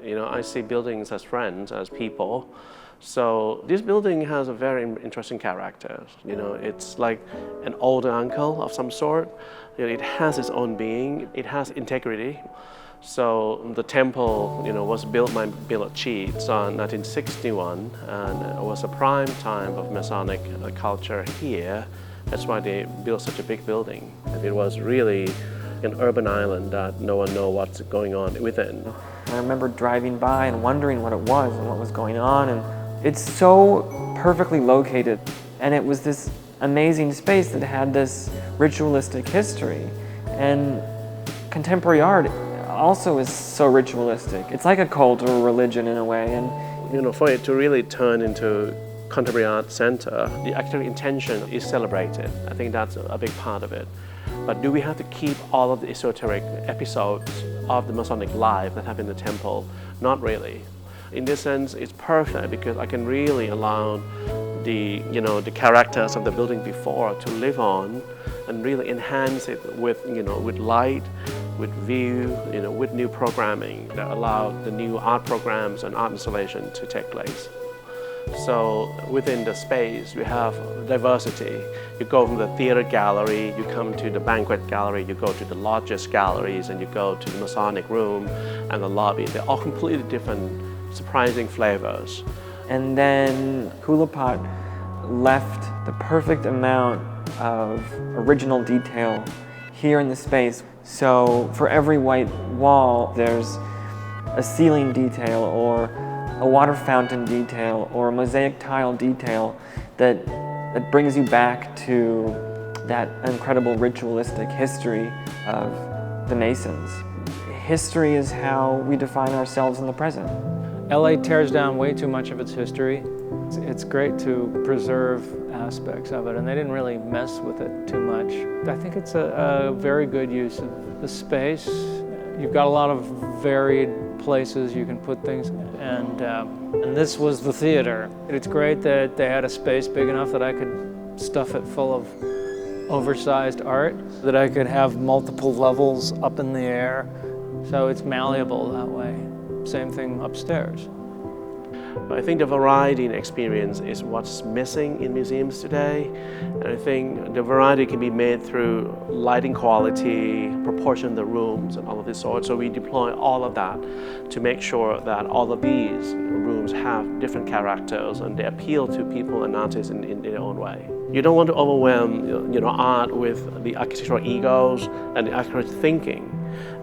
I see buildings as friends, as people. So this building has a very interesting character. It's like an older uncle of some sort. It has its own being. It has integrity. So the temple, was built by Bill Cheats in 1961, and it was a prime time of Masonic culture here. That's why they built such a big building. It was really an urban island that no one knows what's going on within. I remember driving by and wondering what it was and what was going on, and it's so perfectly located. And it was this amazing space that had this ritualistic history. And contemporary art also is so ritualistic. It's like a cult or a religion in a way. And for it to really turn into contemporary art center, the actual intention is celebrated. I think that's a big part of it. But do we have to keep all of the esoteric episodes of the Masonic life that happen in the temple? Not really. In this sense, it's perfect because I can really allow the characters of the building before to live on and really enhance it with light, with view, with new programming that allow the new art programs and art installation to take place. So within the space, we have diversity. You go from the theater gallery, you come to the banquet gallery, you go to the lodges galleries, and you go to the Masonic room and the lobby. They're all completely different, surprising flavors. And then Kulapat left the perfect amount of original detail here in the space. So for every white wall, there's a ceiling detail or a water fountain detail or a mosaic tile detail that brings you back to that incredible ritualistic history of the Masons. History is how we define ourselves in the present. LA tears down way too much of its history. It's great to preserve aspects of it, and they didn't really mess with it too much. I think it's a very good use of the space. You've got a lot of varied places you can put things, and this was the theater. It's great that they had a space big enough that I could stuff it full of oversized art, that I could have multiple levels up in the air, so it's malleable that way. Same thing upstairs. I think the variety in experience is what's missing in museums today. And I think the variety can be made through lighting quality, proportion of the rooms, and all of this sort. So we deploy all of that to make sure that all of these rooms have different characters and they appeal to people and artists in their own way. You don't want to overwhelm art with the architectural egos and the architectural thinking,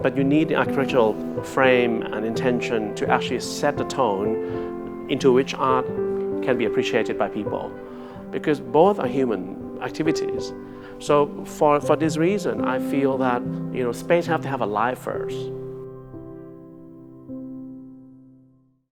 but you need the architectural frame and intention to actually set the tone into which art can be appreciated by people, because both are human activities. So for this reason, I feel that space have to have a life first.